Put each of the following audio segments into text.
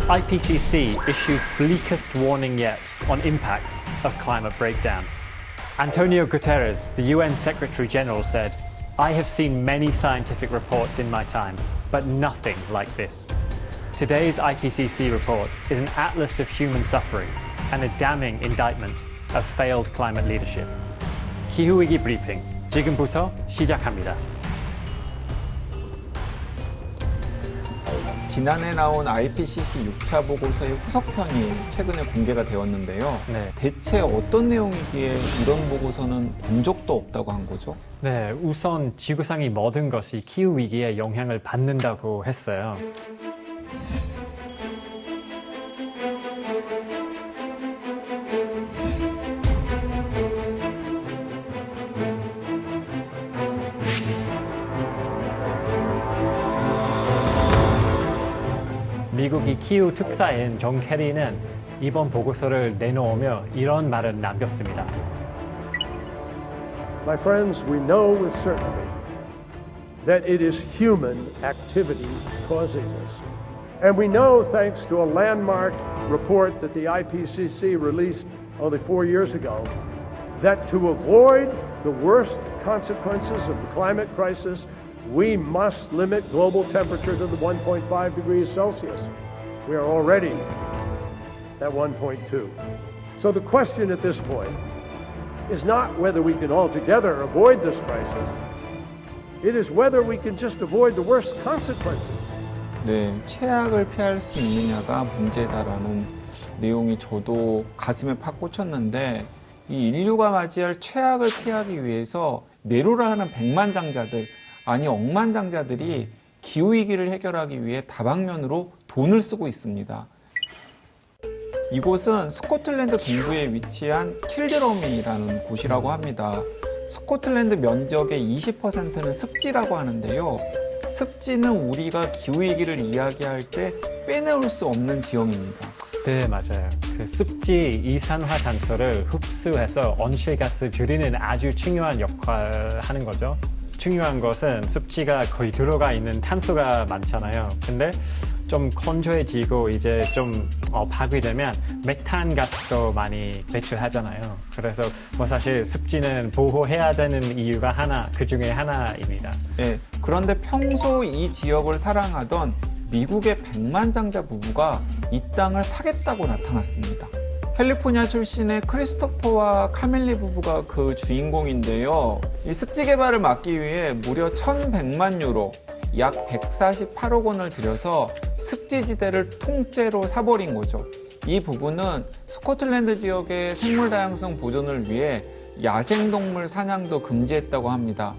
IPCC issues bleakest warning yet on impacts of climate breakdown. Antonio Guterres, the UN Secretary General, said, "I have seen many scientific reports in my time, but nothing like this." Today's IPCC report is an atlas of human suffering and a damning indictment of failed climate leadership. 기후위기 브리핑, 지금부터 시작합니다. 지난해 나온 IPCC 6차 보고서의 후속편이 최근에 공개가 되었는데요. 네. 대체 어떤 내용이기에 이런 보고서는 본 적도 없다고 한 거죠? 네, 우선 지구상의 모든 것이 기후위기에 영향을 받는다고 했어요. 미국의 기후 특사인 존 케리는 이번 보고서를 내놓으며 이런 말을 남겼습니다. My friends, we know with certainty that it is human activity causing this. And we know, thanks to a landmark report that the IPCC released only 4 years ago, that to avoid the worst consequences of the climate crisis, we must limit global temperature to the 1.5 degrees Celsius. We are already at 1.2. So the question at this point is not whether we can altogether avoid this crisis. It is whether we can just avoid the worst consequences. 네, 최악을 피할 수 있느냐가 문제다라는 내용이 저도 가슴에 팍 꽂혔는데 이 인류가 맞이할 최악을 피하기 위해서 내로라 하는 백만장자들 아니 억만장자들이 기후위기를 해결하기 위해 다방면으로 돈을 쓰고 있습니다. 이곳은 스코틀랜드 동부에 위치한 킬드러미라는 곳이라고 합니다. 스코틀랜드 면적의 20%는 습지라고 하는데요. 습지는 우리가 기후위기를 이야기할 때 빼놓을 수 없는 지형입니다. 네, 맞아요. 그 습지 이산화탄소를 흡수해서 온실가스 줄이는 아주 중요한 역할을 하는 거죠. 중요한 것은 습지가 거의 들어가 있는 탄소가 많잖아요. 근데 좀 건조해지고 이제 좀 파괴되면 메탄 가스도 많이 배출하잖아요. 그래서 뭐 사실 습지는 보호해야 되는 이유가 그 중에 하나입니다. 네, 그런데 평소 이 지역을 사랑하던 미국의 백만장자 부부가 이 땅을 사겠다고 나타났습니다. 캘리포니아 출신의 크리스토퍼와 카밀리 부부가 그 주인공인데요. 이 습지 개발을 막기 위해 무려 1,100만 유로, 약 148억 원을 들여서 습지지대를 통째로 사버린 거죠. 이 부부는 스코틀랜드 지역의 생물 다양성 보존을 위해 야생동물 사냥도 금지했다고 합니다.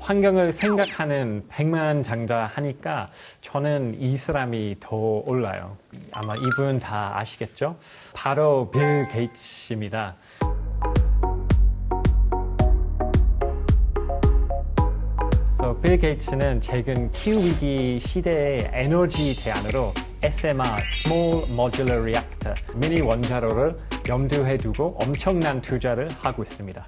환경을 생각하는 백만장자 하니까 저는 이 사람이 더 올라요. 아마 이분 다 아시겠죠? 바로 빌 게이츠입니다. 빌 게이츠는 최근 기후위기 시대의 에너지 대안으로 SMR, Small Modular Reactor, 미니 원자로를 염두에 두고 엄청난 투자를 하고 있습니다.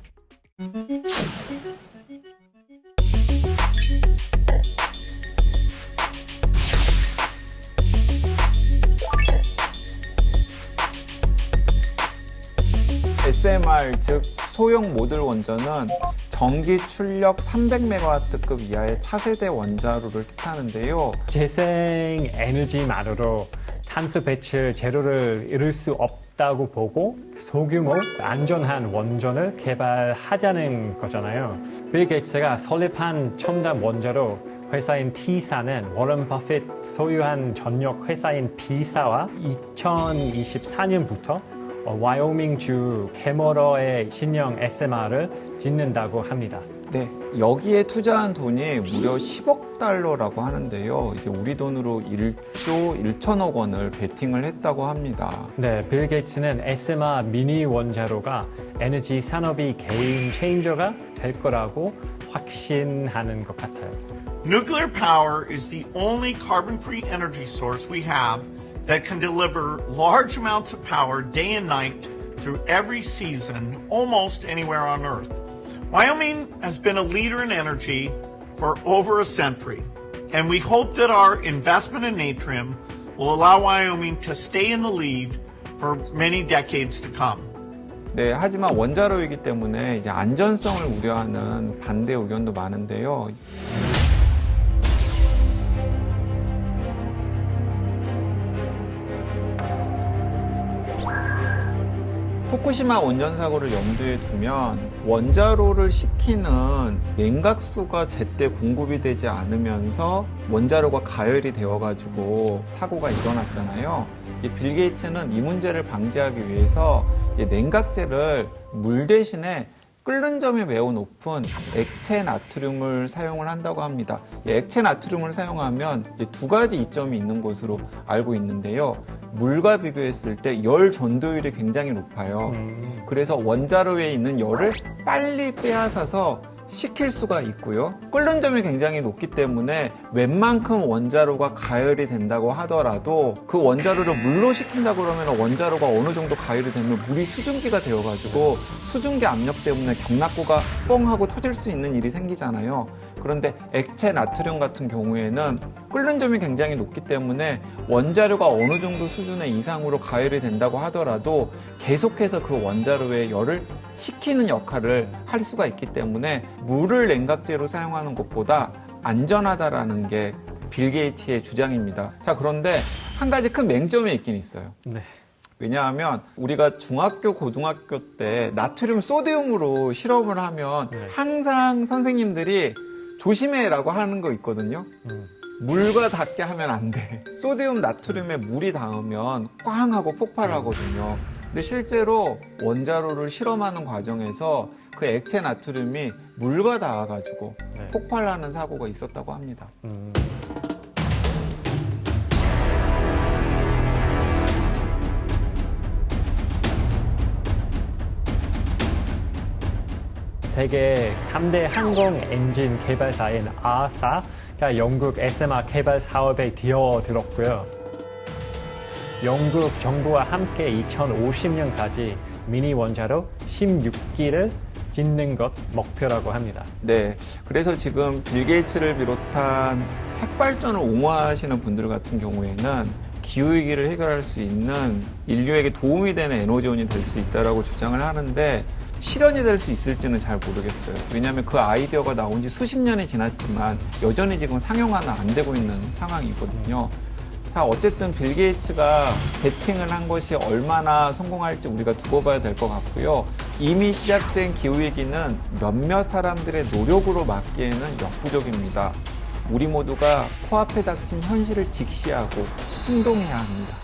SMR, 즉 소형 모듈 원전은 전기 출력 300MW급 이하의 차세대 원자로를 뜻하는데요. 재생 에너지만으로 탄소 배출 제로를 이룰 수 없다고 보고 소규모 안전한 원전을 개발하자는 거잖아요. 빌 게이츠가 설립한 첨단 원자로 회사인 T사는 워런 버핏 소유한 전력 회사인 B사와 2024년부터 와이오밍주 캐머러의 신형 SMR을 짓는다고 합니다. 네, 여기에 투자한 돈이 무려 10억 달러라고 하는데요. 이제 우리 돈으로 1조 1천억 원을 베팅을 했다고 합니다. 네, 빌 게이츠는 SMR 미니 원자로가 에너지 산업이 게임 체인저가 될 거라고 확신하는 것 같아요. Nuclear power is the only carbon-free energy source we have that can deliver large amounts of power day and night through every season, almost anywhere on Earth. Wyoming has been a leader in energy for over a century, and we hope that our investment in Natrium will allow Wyoming to stay in the lead for many decades to come. 네, 하지만 원자로이기 때문에 이제 안전성을 우려하는 반대 의견도 많은데요. 후쿠시마 원전 사고를 염두에 두면 원자로를 식히는 냉각수가 제때 공급이 되지 않으면서 원자로가 가열이 되어가지고 사고가 일어났잖아요. 빌 게이츠는 이 문제를 방지하기 위해서 냉각제를 물 대신에 끓는 점이 매우 높은 액체 나트륨을 사용을 한다고 합니다. 액체 나트륨을 사용하면 두 가지 이점이 있는 것으로 알고 있는데요. 물과 비교했을 때 열 전도율이 굉장히 높아요. 그래서 원자로에 있는 열을 빨리 빼앗아서 식힐 수가 있고요. 끓는 점이 굉장히 높기 때문에 웬만큼 원자로가 가열이 된다고 하더라도 그 원자로를 물로 식힌다 그러면 원자로가 어느 정도 가열이 되면 물이 수증기가 되어가지고 수증기 압력 때문에 경락고가 뻥 하고 터질 수 있는 일이 생기잖아요. 그런데 액체 나트륨 같은 경우에는 끓는 점이 굉장히 높기 때문에 원자료가 어느 정도 수준의 이상으로 가열이 된다고 하더라도 계속해서 그 원자로의 열을 식히는 역할을 할 수가 있기 때문에 물을 냉각제로 사용하는 것보다 안전하다라는 게 빌 게이츠의 주장입니다. 자, 그런데 한 가지 큰 맹점이 있긴 있어요. 네. 왜냐하면 우리가 중학교, 고등학교 때 나트륨, 소디움으로 실험을 하면 항상 선생님들이 조심해라고 하는 거 있거든요. 물과 닿게 하면 안 돼. 소디움, 나트륨에 물이 닿으면 꽝 하고 폭발하거든요. 근데 실제로 원자로를 실험하는 과정에서 그 액체 나트륨이 물과 닿아가지고 폭발하는 사고가 있었다고 합니다. 세계 3대 항공 엔진 개발사인 아사가 영국 SMR 개발 사업에 뛰어들었고요. 영국 정부와 함께 2050년까지 미니 원자로 16기를 짓는 것 목표라고 합니다. 네, 그래서 지금 빌 게이츠를 비롯한 핵발전을 옹호하시는 분들 같은 경우에는 기후위기를 해결할 수 있는 인류에게 도움이 되는 에너지원이 될 수 있다고 주장을 하는데 실현이 될 수 있을지는 잘 모르겠어요. 왜냐하면 그 아이디어가 나온 지 수십 년이 지났지만 여전히 지금 상용화는 안 되고 있는 상황이거든요. 자, 어쨌든 빌 게이츠가 베팅을 한 것이 얼마나 성공할지 우리가 두고 봐야 될 것 같고요. 이미 시작된 기후위기는 몇몇 사람들의 노력으로 막기에는 역부족입니다. 우리 모두가 코앞에 닥친 현실을 직시하고 행동해야 합니다.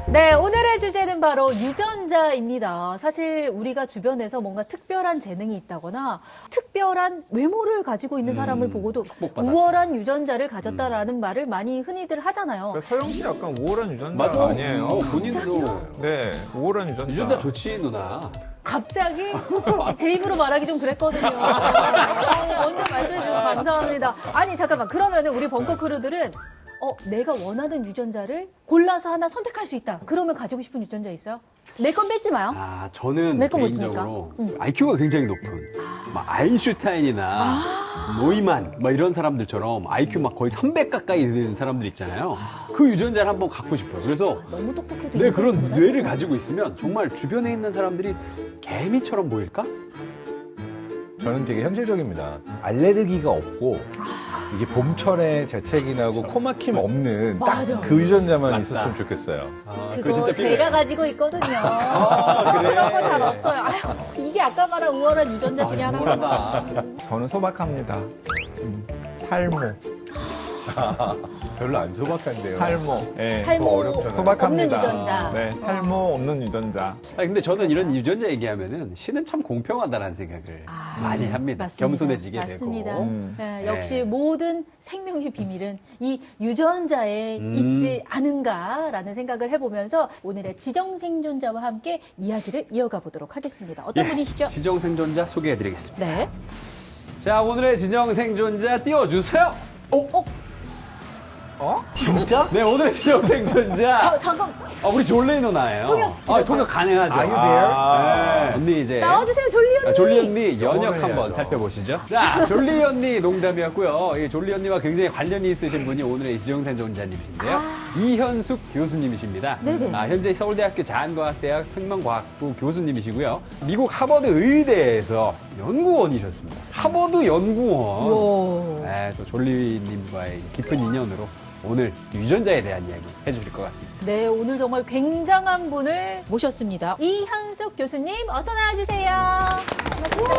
네, 오늘의 주제는 바로 유전자입니다. 사실 우리가 주변에서 뭔가 특별한 재능이 있다거나 특별한 외모를 가지고 있는 사람을 보고도 우월한 유전자를 가졌다라는 말을 많이 흔히들 하잖아요. 서영 씨 약간 우월한 유전자 맞아. 아니에요? 본인도 네, 우월한 유전자. 유전자 좋지 누나. 갑자기 제 입으로 말하기 좀 그랬거든요. 먼저 말씀해 주셔서 감사합니다. 아니 잠깐만, 그러면은 우리 벙커 크루들은 내가 원하는 유전자를 골라서 하나 선택할 수 있다. 그러면 가지고 싶은 유전자 있어요? 내 건 뺏지 마요. 아, 저는 내건 못 개인적으로 주니까. IQ가 굉장히 높은 막 아인슈타인이나 노이만 막 이런 사람들처럼 IQ 막 거의 300 가까이 되는 사람들 있잖아요. 그 유전자를 한번 갖고 싶어요. 그래서 너무 똑똑해도 내 그런 인생보다? 뇌를 가지고 있으면 정말 주변에 있는 사람들이 개미처럼 보일까? 저는 되게 현실적입니다. 알레르기가 없고 이게 봄철에 재채기 나고 코막힘 없는 딱 맞아. 그 유전자만 맞다. 있었으면 좋겠어요. 아, 그거 진짜 필요해요. 제가 가지고 있거든요. 저 그런 거 잘 없어요. 아휴, 이게 아까 말한 우월한 유전자 중에 하나구나. 우월하다. 저는 소박합니다. 탈모. 별로 안 소박한데요. 탈모. 예. 탈모 어렵잖아요. 소박합니다. 없는 유전자. 네, 탈모 없는 유전자. 아니, 근데 저는 이런 유전자 얘기하면은 신은 참 공평하다는 생각을 많이 합니다. 맞습니다. 겸손해지게 맞습니다. 되고. 네, 역시 네. 모든 생명의 비밀은 이 유전자에 있지 않은가라는 생각을 해보면서 오늘의 지정생존자와 함께 이야기를 이어가 보도록 하겠습니다. 어떤 분이시죠? 지정생존자 소개해드리겠습니다. 네. 자, 오늘의 지정생존자 띄워주세요. 진짜? 네, 오늘의 지정생존자. 잠깐 우리 졸리 누나예요. 통역 가능하죠. Are you there? 네. 언니 이제. 나와주세요, 졸리 언니. 졸리 언니 연역 영어를 한번 해야죠. 살펴보시죠. 자, 졸리 언니 농담이었고요. 이 졸리 언니와 굉장히 관련이 있으신 분이 오늘의 지정생존자님이신데요. 이현숙 교수님이십니다. 네네. 현재 서울대학교 자연과학대학 생명과학부 교수님이시고요. 미국 하버드 의대에서 연구원이셨습니다. 하버드 연구원. 오. 네, 또 졸리님과의 깊은 인연으로 오늘 유전자에 대한 이야기 해주실 것 같습니다. 네, 오늘 정말 굉장한 분을 모셨습니다. 이현숙 교수님, 어서 나와주세요. 반갑습니다.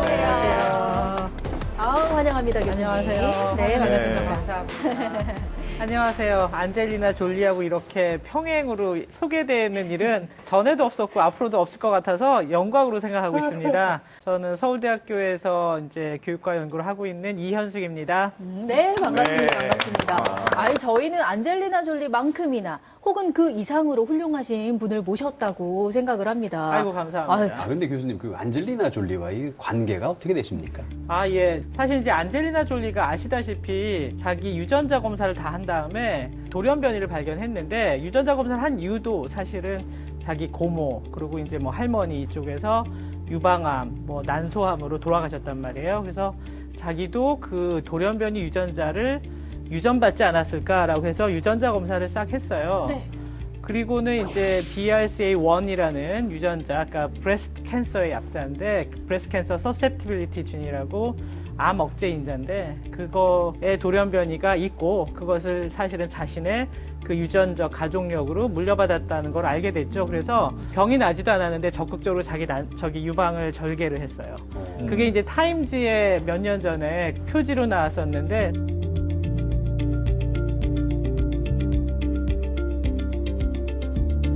안녕하세요. 아우, 환영합니다, 교수님. 안녕하세요. 네, 반갑습니다. 감사합니다. 안녕하세요. 안젤리나 졸리하고 이렇게 평행으로 소개되는 일은 전에도 없었고 앞으로도 없을 것 같아서 영광으로 생각하고 있습니다. 저는 서울대학교에서 이제 교육과 연구를 하고 있는 이현숙입니다. 네, 반갑습니다. 네. 반갑습니다. 아니, 저희는 안젤리나 졸리만큼이나 혹은 그 이상으로 훌륭하신 분을 모셨다고 생각을 합니다. 아이고, 감사합니다. 그런데 교수님, 그 안젤리나 졸리와의 관계가 어떻게 되십니까? 예. 사실 이제 안젤리나 졸리가 아시다시피 자기 유전자 검사를 다 한 다음에 돌연변이를 발견했는데 유전자 검사를 한 이유도 사실은 자기 고모, 그리고 이제 뭐 할머니 이쪽에서 유방암, 뭐 난소암으로 돌아가셨단 말이에요. 그래서 자기도 그 돌연변이 유전자를 유전받지 않았을까라고 해서 유전자 검사를 싹 했어요. 네. 그리고는 이제 BRCA1이라는 유전자, 그러니까 브레스트 캔서의 약자인데 브레스트 캔서 서셉티빌리티 준이라고 암 억제 인자인데 그거에 돌연변이가 있고 그것을 사실은 자신의 그 유전적 가족력으로 물려받았다는 걸 알게 됐죠. 그래서 병이 나지도 않았는데 적극적으로 저기 유방을 절개를 했어요. 그게 이제 타임지에 몇 년 전에 표지로 나왔었는데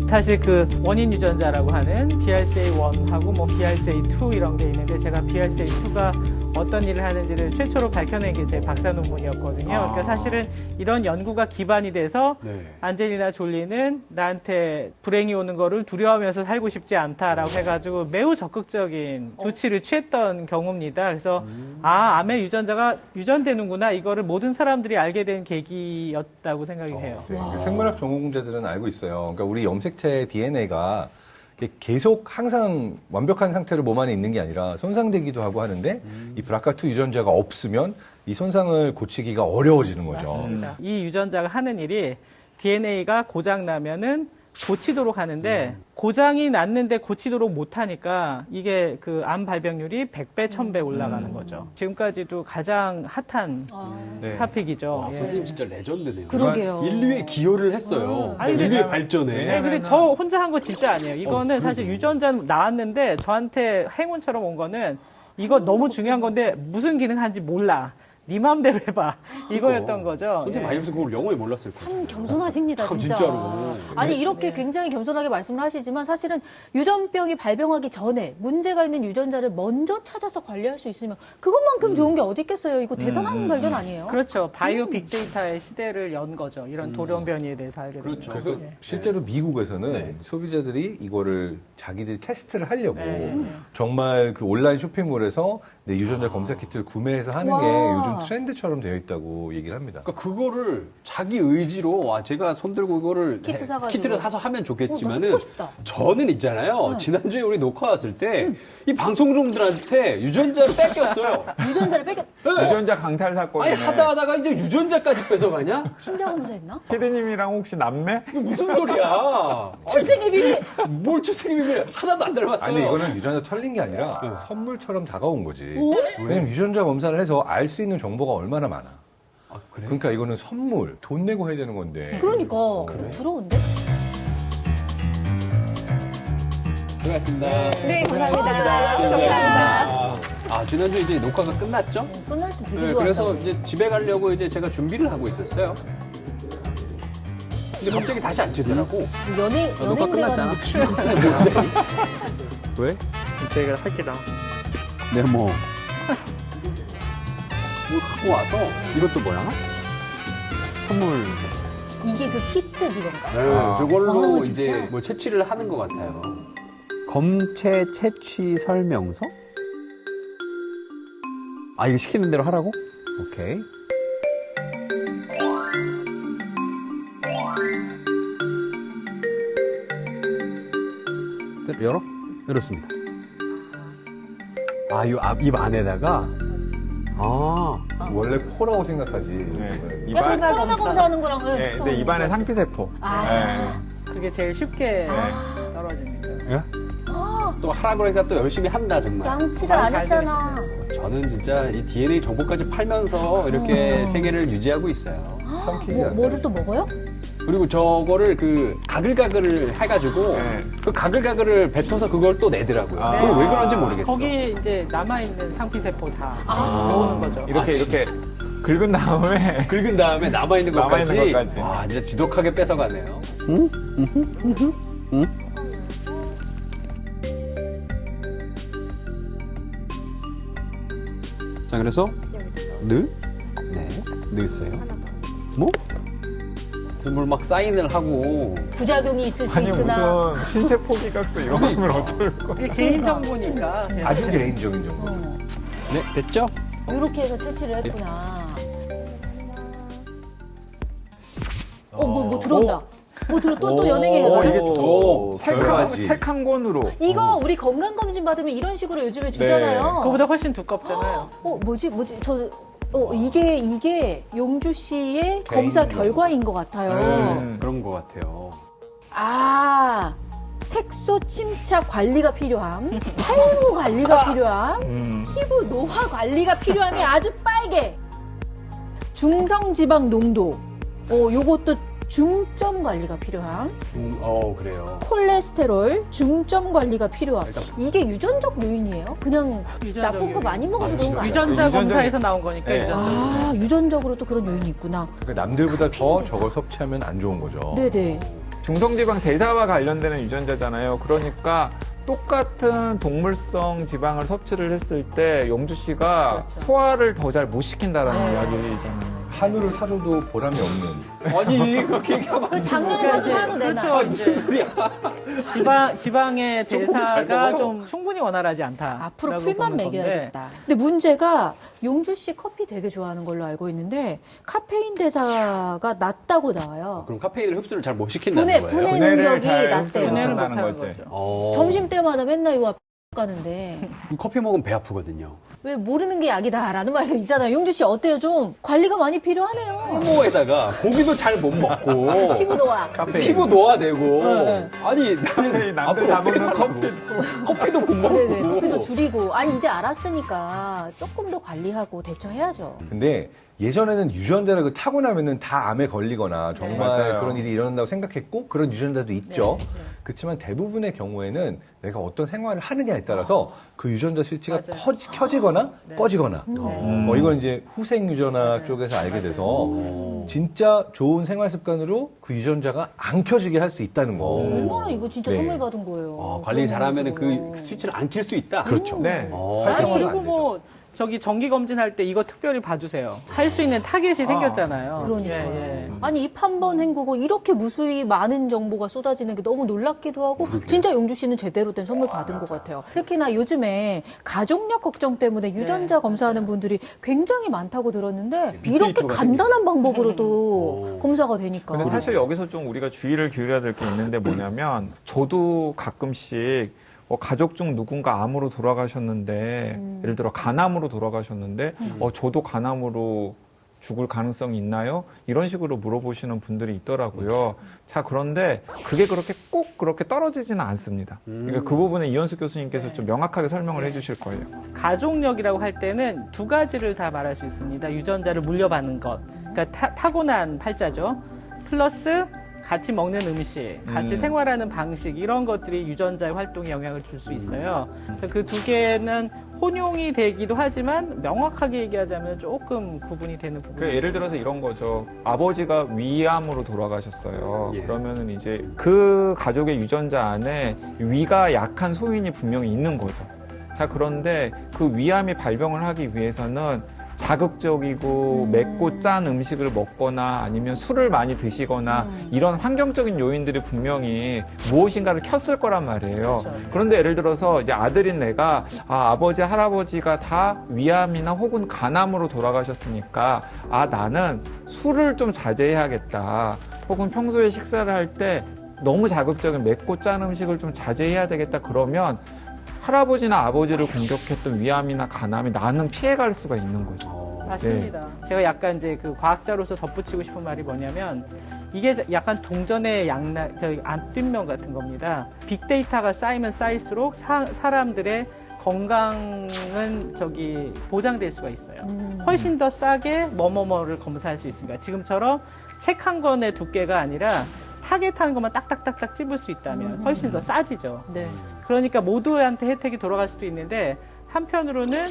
사실 그 원인 유전자라고 하는 BRCA1하고 뭐 BRCA2 이런 게 있는데 제가 BRCA2가 어떤 일을 하는지를 최초로 밝혀낸 게 제 박사 논문이었거든요. 그러니까 사실은 이런 연구가 기반이 돼서 네. 안젤리나 졸리는 나한테 불행이 오는 거를 두려워하면서 살고 싶지 않다라고 해가지고 매우 적극적인 조치를 취했던 경우입니다. 그래서 암의 유전자가 유전되는구나 이거를 모든 사람들이 알게 된 계기였다고 생각이 해요. 네, 생물학 전공자들은 알고 있어요. 그러니까 우리 염색체 DNA가 계속 항상 완벽한 상태로 몸 안에 있는 게 아니라 손상되기도 하고 하는데 이 BRCA2 유전자가 없으면 이 손상을 고치기가 어려워지는 거죠. 맞습니다. 이 유전자가 하는 일이 DNA가 고장 나면은 고치도록 하는데 고장이 났는데 고치도록 못하니까 이게 그 암 발병률이 100배, 1000배 올라가는 거죠. 지금까지도 가장 핫한 네. 토픽이죠. 와, 예. 선생님 진짜 레전드네요. 그러게요. 인류에 기여를 했어요. 아니, 인류의 네. 발전에. 네, 근데 저 혼자 한 거 진짜 아니에요. 이거는 사실 유전자 나왔는데 저한테 행운처럼 온 거는 이거 너무 중요한 건데 무슨 기능 하는지 몰라. 네 마음대로 해봐. 이거였던 거죠. 선생님 예. 아니면서 그걸 영어에 몰랐을 거예요. 참 겸손하십니다, 진짜. 진짜로. 아니, 이렇게 굉장히 겸손하게 말씀을 하시지만 사실은 유전병이 발병하기 전에 문제가 있는 유전자를 먼저 찾아서 관리할 수 있으면 그것만큼 좋은 게 어디 있겠어요. 이거 대단한 발견 아니에요? 그렇죠. 바이오 빅데이터의 시대를 연 거죠. 이런 돌연변이에 대해서 알게 되는 그렇죠. 거죠. 그래서 예. 실제로 미국에서는 네. 소비자들이 이거를 자기들이 테스트를 하려고 네. 정말 그 온라인 쇼핑몰에서 내 유전자 검사 키트를 구매해서 하는 게 와. 요즘 트렌드처럼 되어 있다고 얘기를 합니다. 그러니까 그거를 자기 의지로 와 제가 손들고 이거를 키트 사가지고. 키트를 사서 하면 나 좋겠지만은 해보고 싶다. 저는 있잖아요. 지난주에 우리 녹화 왔을 때 이 방송종들한테 유전자를 뺏겼어요. 유전자를 뺏겨 유전자 강탈 사건이네. 아니 하다가 이제 유전자까지 뺏어가냐? 친자 검사했나? 피디님이랑 혹시 남매? 이게 무슨 소리야? 출생의 비밀. 뭘 출생비밀 하나도 안 닮았어요. 아니 이거는 유전자 털린 게 아니라 선물처럼 다가온 거지. 오? 왜냐면 유전자 검사를 해서 알 수 있는 정보가 얼마나 많아. 아, 그래? 그러니까 이거는 선물, 돈 내고 해야 되는 건데. 그러니까 부러운데? 수고하셨습니다. 네, 감사합니다. 수고하셨습니다. 지난주에 이제 녹화가 끝났죠? 끝날 때 되게 네, 좋아한다. 그래서 이제 집에 가려고 이제 제가 준비를 하고 있었어요. 근데 갑자기 다시 안 치더라고. 연예인 끝났잖아. 느낌. 왜? 제가 할게다. 네, 뭐. 뭘 갖고 와서 이것도 뭐야? 선물. 이게 그 키트 그건가? 네, 그걸로 아, 이제 진짜? 뭐 채취를 하는 것 같아요. 검체 채취 설명서? 이거 시키는 대로 하라고? 오케이. 열어? 이렇습니다. 입 안에다가? 원래 코라고 생각하지. 네. 약간 입안, 코로나 검사하는 거랑 네, 비슷한 근데 입안에 거. 상피세포. 그게 제일 쉽게 떨어지니까. 예? 또 하라 그러니까 또 열심히 한다, 정말. 양치를 바로 안 잘 했잖아. 저는 진짜 이 DNA 정보까지 팔면서 이렇게 세계를 유지하고 있어요. 뭐를 또 먹어요? 그리고 저거를 그 가글가글을 해가지고 네. 그 가글가글을 뱉어서 그걸 또 내더라고요. 그걸 왜 그런지 모르겠어. 거기 이제 남아있는 상피세포 다 모으는 거죠. 이렇게 진짜. 긁은 다음에 긁은 다음에 남아있는 것까지. 남아있는 것까지. 와, 진짜 지독하게 뺏어가네요. 자, 그래서 네, 넣었어요. 뭐? 그래서 뭘 막 사인을 하고. 부작용이 있을 수 아니 있으나. 무슨 신체 포기각서 이런 거면 어떨 거야? 이게 개인정보니까. 아주 개인적인 정보. 네, 됐죠? 이렇게 해서 채취를 했구나. 뭐 들어온다. 또 연예계가 가네. 오, 책 한 권으로. 이거 우리 건강검진 받으면 이런 식으로 요즘에 주잖아요. 그거보다 훨씬 두껍잖아요. 뭐지? 이게 용주 씨의 검사 결과인 것 같아요. 그런 것 같아요. 색소 침착 관리가 필요함, 탈모 관리가 필요함, 피부 노화 관리가 필요함이 아주 빨개. 중성지방 농도, 요것도 중점 관리가 필요함. 그래요. 콜레스테롤 중점 관리가 필요함. 이게 유전적 요인이에요? 그냥 유전적 나쁜 거 요인. 많이 먹어서 그런 거 아니에요? 유전자 유전적인- 검사에서 나온 거니까 네. 유전적. 유전적으로 또 그런 요인이 있구나. 그러니까 남들보다 더 저걸 섭취하면 안 좋은 거죠. 네네. 중성지방 대사와 관련되는 유전자잖아요. 그러니까 똑같은 동물성 지방을 섭취를 했을 때 용주 씨가 그렇죠. 소화를 더 잘 못 시킨다라는 이야기잖아요. 한우를 사줘도 보람이 없는. 아니, 그렇게 얘기하면 그 작년에 사준 한우 내놔. 그렇죠. 무슨 이제 소리야. 지방의 조금 잘 대사가 먹어요. 좀 충분히 원활하지 않다. 앞으로 풀만 먹여야겠다. 근데 문제가 용주 씨 커피 되게 좋아하는 걸로 알고 있는데 카페인 대사가 낮다고 나와요. 그럼 카페인을 흡수를 잘 못 시킨다는 거예요? 분해 분해를 능력이 잘 낮대요. 흡수를 분해를 못한다는 못하는 거지. 거죠. 점심 때마다 맨날 요 앞 가는데 커피 먹으면 배 아프거든요. 왜 모르는 게 약이다라는 말도 있잖아요. 용주 씨 어때요? 좀 관리가 많이 필요하네요. 혐오에다가 고기도 잘 못 먹고 피부 노화. 피부 노화되고 네. 아니 나는 남들 앞으로 다 어떻게 먹는 살라고. 커피도 못 먹고 그래 커피도 줄이고 이제 알았으니까 조금 더 관리하고 대처해야죠. 근데 예전에는 유전자를 타고 나면은 다 암에 걸리거나 정말 맞아요. 그런 일이 일어난다고 생각했고 그런 유전자도 있죠. 그렇지만 대부분의 경우에는 내가 어떤 생활을 하느냐에 따라서 그 유전자 스위치가 맞아요. 켜지거나 꺼지거나 이건 이제 후생 유전학 쪽에서 알게 돼서 진짜 좋은 생활 습관으로 그 유전자가 안 켜지게 할 수 있다는 거. 얼마나 이거 진짜 네. 선물 받은 거예요. 관리 잘하면 그러면서. 그 스위치를 안 킬 수 있다. 그렇죠. 네. 아니 활성화가 안 이거 뭐 저기 정기 검진할 때 이거 특별히 봐주세요. 할 수 있는 타겟이 생겼잖아요. 그러니까. 예. 아니 입 한 번 헹구고 이렇게 무수히 많은 정보가 쏟아지는 게 너무 놀랍기도 하고 진짜 용주 씨는 제대로 된 선물 받은 것 같아요. 특히나 요즘에 가족력 걱정 때문에 유전자 검사하는 분들이 굉장히 많다고 들었는데 이렇게 빅데이터가 간단한 방법으로도 검사가 되니까. 근데 사실 여기서 좀 우리가 주의를 기울여야 될 게 있는데 뭐냐면 저도 가끔씩 가족 중 누군가 암으로 돌아가셨는데 예를 들어 간암으로 돌아가셨는데 저도 간암으로 죽을 가능성이 있나요? 이런 식으로 물어보시는 분들이 있더라고요. 자, 그런데 그게 꼭 그렇게 떨어지지는 않습니다. 그러니까 그 부분에 이현수 교수님께서 좀 명확하게 설명을 해주실 거예요. 가족력이라고 할 때는 두 가지를 다 말할 수 있습니다. 유전자를 물려받는 것, 그러니까 타고난 팔자죠. 플러스 같이 먹는 음식, 같이 생활하는 방식 이런 것들이 유전자의 활동에 영향을 줄 수 있어요. 그 두 개는 혼용이 되기도 하지만 명확하게 얘기하자면 조금 구분이 되는 부분이 있어요. 예를 들어서 이런 거죠. 아버지가 위암으로 돌아가셨어요. 예. 그러면은 이제 그 가족의 유전자 안에 위가 약한 소인이 분명히 있는 거죠. 자, 그런데 그 위암이 발병을 하기 위해서는 자극적이고 맵고 짠 음식을 먹거나 아니면 술을 많이 드시거나 이런 환경적인 요인들이 분명히 무엇인가를 켰을 거란 말이에요. 그런데 예를 들어서 이제 아들인 내가 아버지, 할아버지가 다 위암이나 혹은 간암으로 돌아가셨으니까 나는 술을 좀 자제해야겠다. 혹은 평소에 식사를 할 때 너무 자극적인 맵고 짠 음식을 좀 자제해야 되겠다. 그러면 할아버지나 아버지를 공격했던 위암이나 간암이 나는 피해갈 수가 있는 거죠. 맞습니다. 제가 약간 이제 그 과학자로서 덧붙이고 싶은 말이 뭐냐면 이게 약간 동전의 앞뒷면 같은 겁니다. 빅데이터가 쌓이면 쌓일수록 사람들의 건강은 보장될 수가 있어요. 훨씬 더 싸게 뭐뭐뭐를 검사할 수 있습니다. 지금처럼 책 한 권의 두께가 아니라 타겟하는 것만 딱딱딱딱 찝을 수 있다면 훨씬 더 싸지죠. 네. 그러니까 모두한테 혜택이 돌아갈 수도 있는데 한편으로는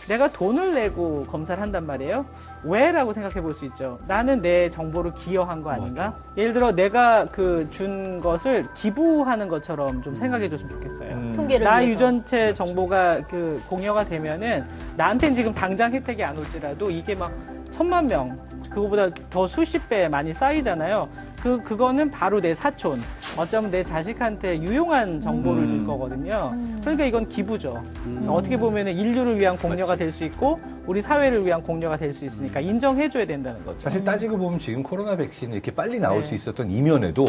내가 돈을 내고 검사를 한단 말이에요. 왜? 라고 생각해 볼 수 있죠. 나는 내 정보를 기여한 거 아닌가? 맞아. 예를 들어 내가 준 것을 기부하는 것처럼 좀 생각해 줬으면 좋겠어요. 통계를 나 위해서. 유전체 정보가 공여가 되면은 나한테는 지금 당장 혜택이 안 올지라도 이게 막 1000만 명, 그거보다 더 수십 배 많이 쌓이잖아요. 그거는 바로 내 사촌, 어쩌면 내 자식한테 유용한 정보를 줄 거거든요. 그러니까 이건 기부죠. 어떻게 보면 인류를 위한 공여가 될 수 있고 우리 사회를 위한 공여가 될 수 있으니까 인정해줘야 된다는 거죠. 사실 따지고 보면 지금 코로나 백신이 이렇게 빨리 나올 수 있었던 이면에도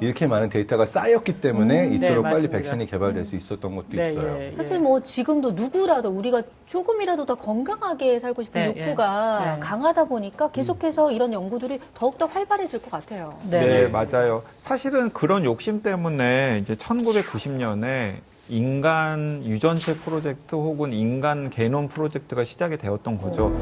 이렇게 많은 데이터가 쌓였기 때문에 이토록 빨리 맞습니다. 백신이 개발될 수 있었던 것도 있어요. 예. 사실 뭐 지금도 누구라도 우리가 조금이라도 더 건강하게 살고 싶은 네, 욕구가 예. 강하다 보니까 계속해서 이런 연구들이 더욱더 활발해질 것 같아요. 네, 맞아요. 사실은 그런 욕심 때문에 이제 1990년에 인간 유전체 프로젝트 혹은 인간 게놈 프로젝트가 시작이 되었던 거죠.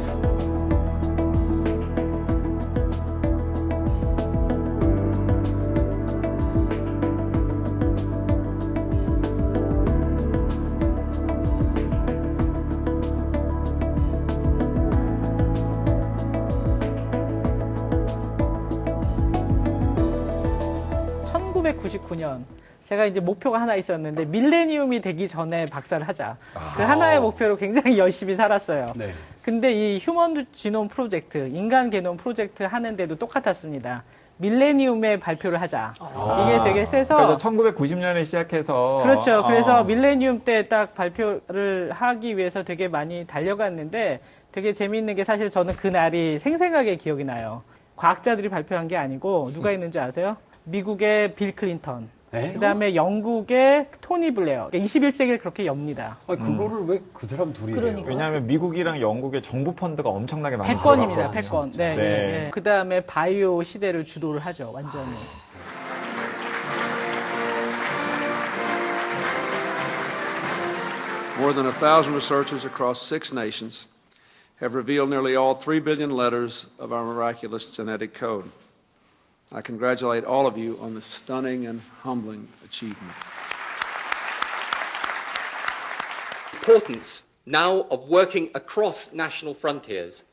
제가 이제 목표가 하나 있었는데 밀레니움이 되기 전에 박사를 하자. 그 하나의 목표로 굉장히 열심히 살았어요. 네. 근데 이 휴먼 지놈 프로젝트, 인간 게놈 프로젝트 하는데도 똑같았습니다. 밀레니움에 발표를 하자. 이게 되게 세서. 그래서 1990년에 시작해서. 그렇죠. 그래서 밀레니움 때 딱 발표를 하기 위해서 되게 많이 달려갔는데 되게 재미있는 게 사실 저는 그날이 생생하게 기억이 나요. 과학자들이 발표한 게 아니고 누가 있는지 아세요? 미국의 빌 클린턴. 그다음에 영국의 토니 블레어. 21세기를 그렇게 엽니다. 그거를 왜 그 사람 둘이 해요? 그러니까. 왜냐하면 미국이랑 영국의 정부 펀드가 엄청나게 많이 100건입니다. 들어갔거든요. 100건. 네. 네. 네. 그다음에 바이오 시대를 주도를 하죠. 완전히. More than 1,000 researchers across 6 nations have revealed nearly all 3 billion letters of our miraculous genetic code. I congratulate all of you on this stunning and humbling achievement. Importance now of working across national frontiers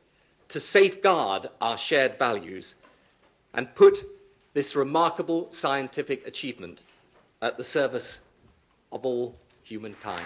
to safeguard our shared values and put this remarkable scientific achievement at the service of all humankind.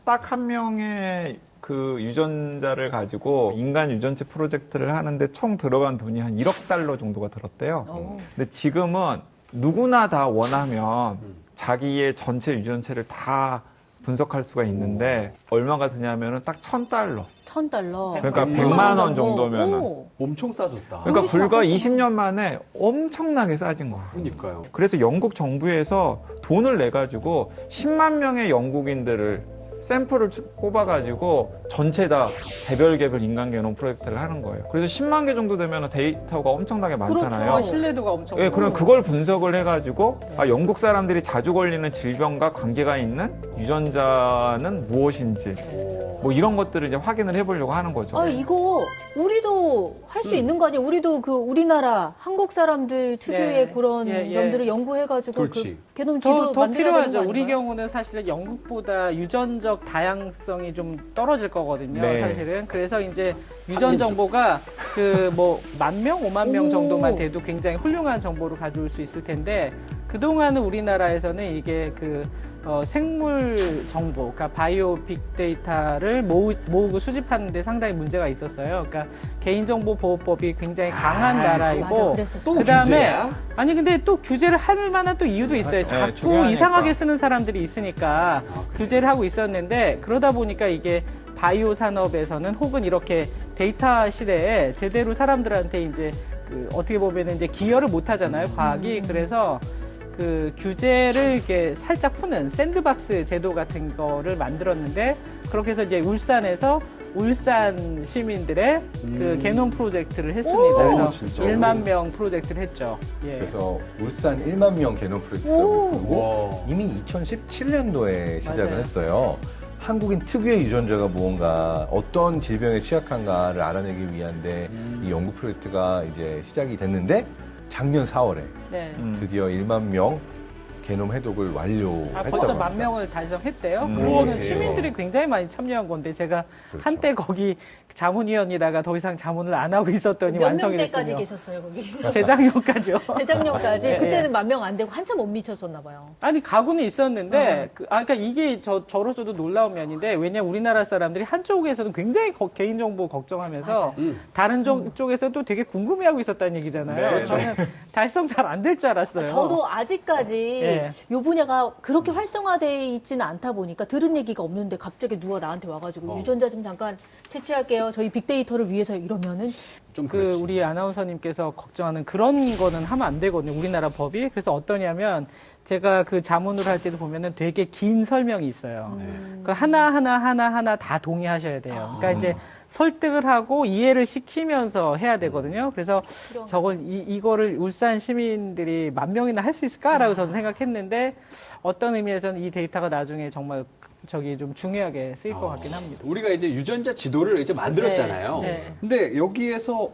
딱 한 명의 그 유전자를 가지고 인간 유전체 프로젝트를 하는데 총 들어간 돈이 한 1억 달러 정도가 들었대요. 근데 지금은 누구나 다 원하면 자기의 전체 유전체를 다 분석할 수가 있는데 얼마가 드냐면은 딱 $1,000. $1,000. 그러니까 100만 원 정도면은. 오. 엄청 싸졌다. 그러니까 불과 20년 만에 엄청나게 싸진 거예요. 그러니까요. 그래서 영국 정부에서 돈을 내 가지고 10만 명의 영국인들을 샘플을 뽑아가지고 전체 다 개별 인간 게놈 프로젝트를 하는 거예요. 그래서 10만 개 정도 되면 데이터가 엄청나게 많잖아요. 그렇죠. 신뢰도가 엄청. 예, 그럼 그걸 분석을 해가지고 영국 사람들이 자주 걸리는 질병과 관계가 있는 유전자는 무엇인지 뭐 이런 것들을 이제 확인을 해보려고 하는 거죠. 이거 우리도 할 수 있는 거 아니에요? 우리도 그 우리나라 한국 사람들 특유의 그런 점들을 연구해가지고 그 게놈 지도 더 만들어야 되는 필요하죠. 거 우리 아닌가요? 경우는 사실은 영국보다 유전적 다양성이 좀 떨어질 거거든요. 네. 사실은. 그래서 이제 유전 정보가 그 뭐 10,000명, 50,000명 정도만 돼도 굉장히 훌륭한 정보를 가져올 수 있을 텐데 그동안은 우리나라에서는 이게 그 생물 정보, 그러니까 바이오 빅데이터를 모으고 수집하는 데 상당히 문제가 있었어요. 그러니까 개인정보보호법이 굉장히 강한 나라이고 맞아, 그랬었어. 그다음에 아니 근데 또 규제를 할 만한 또 이유도 있어요. 자꾸 중요하니까. 이상하게 쓰는 사람들이 있으니까 규제를 하고 있었는데 그러다 보니까 이게 바이오 산업에서는 혹은 이렇게 데이터 시대에 제대로 사람들한테 이제 그 어떻게 보면 이제 기여를 못 하잖아요. 과학이. 그래서 그 규제를 이렇게 살짝 푸는 샌드박스 제도 같은 거를 만들었는데 그렇게 해서 이제 울산에서 울산 시민들의 그 게놈 프로젝트를 했습니다. 그래서 진짜? 1만 명 프로젝트를 했죠. 예. 그래서 울산 1만 명 게놈 프로젝트가 붙고 이미 2017년도에 시작을 맞아요. 했어요. 한국인 특유의 유전자가 무언가 어떤 질병에 취약한가를 알아내기 위한데 이 연구 프로젝트가 이제 시작이 됐는데 작년 4월에 네. 드디어 1만 명 게놈 해독을 완료했다고 벌써 합니다. 10,000명을 달성했대요. 그래요. 그거는 시민들이 굉장히 많이 참여한 건데 제가 그렇죠. 한때 거기 자문위원이다가 더 이상 자문을 안 하고 있었더니 몇 완성이 명대까지 됐군요. 계셨어요 거기? 재작년까지요. 재작년까지 네, 그때는 네. 10,000명 안 되고 한참 못 미쳤었나 봐요. 아니 가구는 있었는데 그러니까 이게 저로서도 놀라운 면인데 왜냐면 우리나라 사람들이 한쪽에서는 굉장히 개인정보 걱정하면서 다른 쪽에서도 되게 궁금해하고 있었다는 얘기잖아요. 네, 저는 달성 잘 안 될 줄 알았어요. 저도 아직까지 네. 이 분야가 그렇게 활성화되어 있지는 않다 보니까 들은 얘기가 없는데 갑자기 누가 나한테 와가지고 유전자 좀 잠깐 채취할게요. 저희 빅데이터를 위해서 이러면은 좀 그 그렇지. 우리 아나운서님께서 걱정하는 그런 거는 하면 안 되거든요. 우리나라 법이. 그래서 어떠냐면 제가 그 자문을 할 때도 보면은 되게 긴 설명이 있어요. 그 하나 다 동의하셔야 돼요. 그러니까 이제 설득을 하고 이해를 시키면서 해야 되거든요. 그래서 저걸 이거를 울산 시민들이 10,000명이나 할 수 있을까라고 저는 생각했는데 어떤 의미에서는 이 데이터가 나중에 정말 좀 중요하게 쓰일 것 같긴 합니다. 우리가 이제 유전자 지도를 이제 만들었잖아요. 네. 근데 여기에서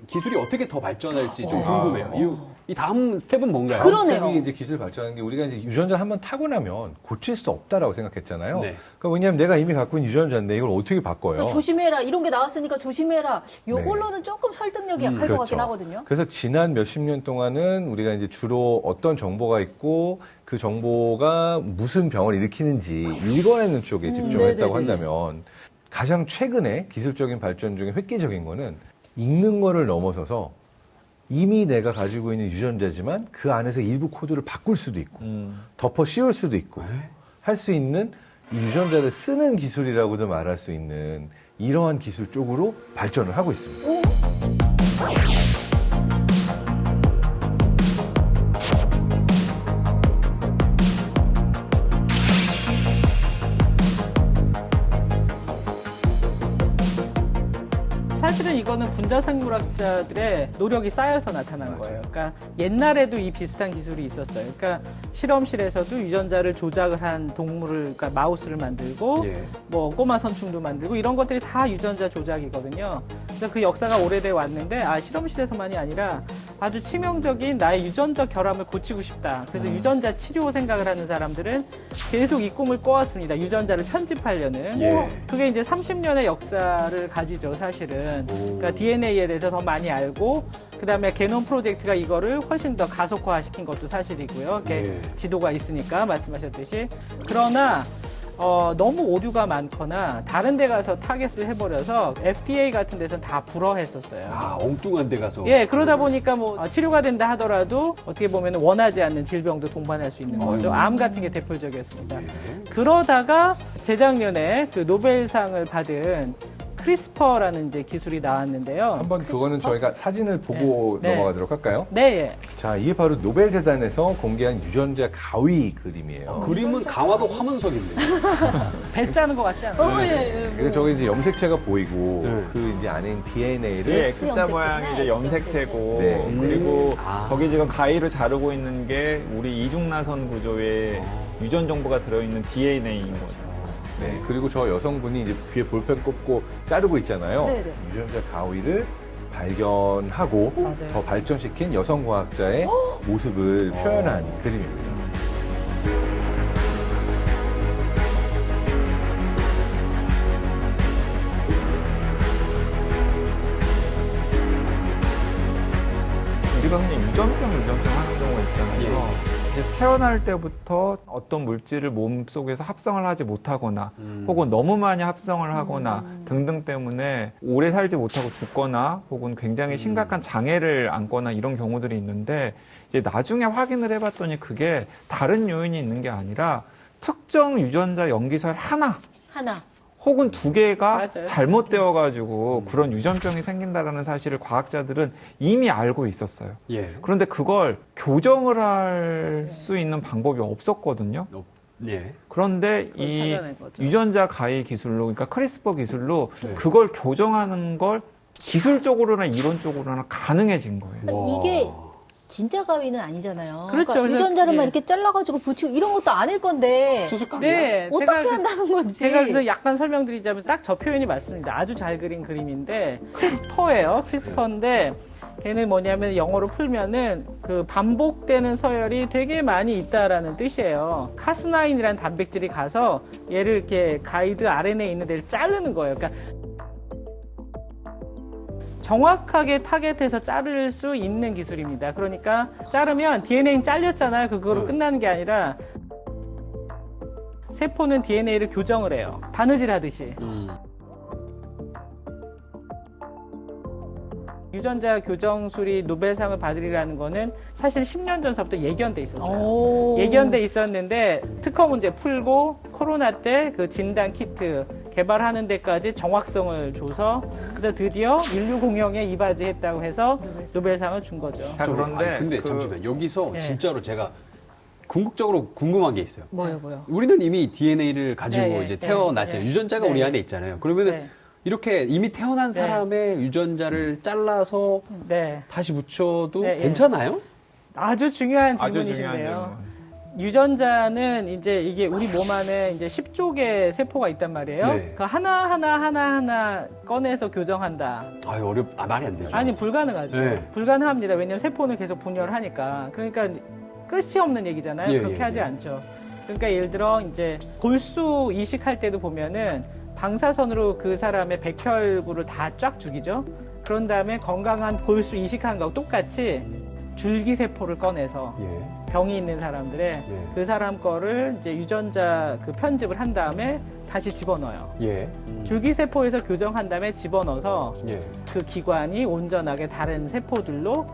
기술이 어떻게 더 발전할지 좀 궁금해요. 이 다음 스텝은 뭔가요? 그러네요. 스텝이 이제 기술 발전하는 게 우리가 이제 유전자를 한번 타고 나면 고칠 수 없다라고 생각했잖아요. 네. 그러니까 왜냐하면 내가 이미 갖고 있는 유전자인데 이걸 어떻게 바꿔요? 조심해라 이런 게 나왔으니까 조심해라. 요걸로는 조금 설득력이 약할 것 같긴 하거든요. 그래서 지난 몇십 년 동안은 우리가 이제 주로 어떤 정보가 있고 그 정보가 무슨 병을 일으키는지 읽어내는 쪽에 집중을 했다고 네네네네. 한다면 가장 최근에 기술적인 발전 중에 획기적인 거는 읽는 거를 넘어서서 이미 내가 가지고 있는 유전자지만 그 안에서 일부 코드를 바꿀 수도 있고 덮어 씌울 수도 있고 할 수 있는 이 유전자를 쓰는 기술이라고도 말할 수 있는 이러한 기술 쪽으로 발전을 하고 있습니다. 사실은 이거는 분자생물학자들의 노력이 쌓여서 나타난 거예요. 그러니까 옛날에도 이 비슷한 기술이 있었어요. 그러니까 실험실에서도 유전자를 조작을 한 동물을, 그러니까 마우스를 만들고, 뭐 꼬마 선충도 만들고 이런 것들이 다 유전자 조작이거든요. 그래서 그 역사가 오래돼 왔는데, 실험실에서만이 아니라 아주 치명적인 나의 유전적 결함을 고치고 싶다. 그래서 유전자 치료 생각을 하는 사람들은 계속 이 꿈을 꿔왔습니다. 유전자를 편집하려는. 그게 이제 30년의 역사를 가지죠, 사실은. 그러니까 DNA에 대해서 더 많이 알고, 그 다음에 게놈 프로젝트가 이거를 훨씬 더 가속화시킨 것도 사실이고요. 이렇게 지도가 있으니까 말씀하셨듯이. 그러나 너무 오류가 많거나 다른 데 가서 타겟을 해버려서 FDA 같은 데서는 다 불허했었어요. 엉뚱한 데 가서. 그러다 보니까 뭐 치료가 된다 하더라도 어떻게 보면 원하지 않는 질병도 동반할 수 있는 거죠. 암 같은 게 대표적이었습니다. 그러다가 재작년에 그 노벨상을 받은 크리스퍼라는 이제 기술이 나왔는데요. 한번 그거는 저희가 사진을 보고 네. 넘어가도록 할까요? 네. 자, 이게 바로 노벨 재단에서 공개한 유전자 가위 그림이에요. 그림은 강화도 화문석인데. 배 짜는 것 같지 않아요? 그래서 저기 이제 염색체가 보이고 네. 그 이제 안에 DNA를 뒤에 X자 염색체구나, 모양이 이제 X 염색체고 네. 그리고 아. 저기 지금 가위로 자르고 있는 게 우리 이중나선 구조의 유전 정보가 들어있는 DNA인 거죠. 네, 그리고 저 여성분이 이제 귀에 볼펜 꼽고 자르고 있잖아요. 네네. 유전자 가위를 발견하고 맞아요. 더 발전시킨 여성 과학자의 모습을 표현한 그림입니다. 우리가 흔히 유전병 하는 경우가 있잖아요. 이제 태어날 때부터 어떤 물질을 몸 속에서 합성을 하지 못하거나 혹은 너무 많이 합성을 하거나 등등 때문에 오래 살지 못하고 죽거나 혹은 굉장히 심각한 장애를 안거나 이런 경우들이 있는데 이제 나중에 확인을 해봤더니 그게 다른 요인이 있는 게 아니라 특정 유전자 염기설 하나 혹은 두 개가 맞아요. 잘못되어가지고 그런 유전병이 생긴다라는 사실을 과학자들은 이미 알고 있었어요. 예. 그런데 그걸 교정을 할 수 있는 방법이 없었거든요. 예. 그런데 그걸 이 찾아낸 거죠. 유전자 가위 기술로, 그러니까 크리스퍼 기술로 그걸 교정하는 걸 기술적으로나 이론적으로나 가능해진 거예요. 이게 진짜 가위는 아니잖아요. 그렇죠. 그러니까 그래서- 유전자를 막 예. 이렇게 잘라가지고 붙이고 이런 것도 아닐 건데 수수깡이야? 네. 어떻게 한다는 건지. 제가 그래서 약간 설명드리자면 딱 저 표현이 맞습니다. 아주 잘 그린 그림인데 크리스퍼예요. 크리스퍼인데 걔는 뭐냐면 영어로 풀면은 그 반복되는 서열이 되게 많이 있다라는 뜻이에요. 카스나인이라는 단백질이 가서 얘를 이렇게 가이드 RNA에 있는 데를 자르는 거예요. 그러니까 정확하게 타겟해서 자를 수 있는 기술입니다. 그러니까 자르면 DNA는 잘렸잖아요. 그거로 끝나는 게 아니라 세포는 DNA를 교정을 해요. 바느질 하듯이. 유전자 교정술이 노벨상을 받으리라는 거는 사실 10년 전서부터 예견돼 있었어요. 오. 예견돼 있었는데 특허 문제 풀고 코로나 때 그 진단 키트 개발하는 데까지 정확성을 줘서 그래서 드디어 인류 공영에 이바지했다고 해서 노벨상을 준 거죠. 자, 그런데 아니, 근데 그- 잠시만 여기서 예. 진짜로 제가 궁극적으로 궁금한 게 있어요. 뭐요? 우리는 이미 DNA를 가지고 네, 이제 네, 태어났잖아요. 네. 유전자가 네. 우리 안에 있잖아요. 그러면은 네. 이렇게 이미 태어난 사람의 유전자를 잘라서 네. 다시 붙여도 네, 예. 괜찮아요? 아주 중요한 아주 질문이시네요. 중요한 질문. 유전자는 이제 이게 우리 몸 안에 이제 10조 개의 세포가 있단 말이에요. 네. 그 하나하나 꺼내서 교정한다. 아유 말이 안 되죠. 아니 불가능하죠. 네. 불가능합니다. 왜냐하면 세포는 계속 분열하니까. 그러니까 끝이 없는 얘기잖아요. 예, 그렇게 예, 하지 예. 않죠. 그러니까 예를 들어 이제 골수 이식할 때도 보면은 방사선으로 그 사람의 백혈구를 다 쫙 죽이죠. 그런 다음에 건강한 골수 이식한 거하고 똑같이 줄기세포를 꺼내서 예. 병이 있는 사람들의 그 사람 거를 이제 유전자 그 편집을 한 다음에 다시 집어넣어요. 예. 줄기세포에서 교정한 다음에 집어넣어서 예. 그 기관이 온전하게 다른 세포들로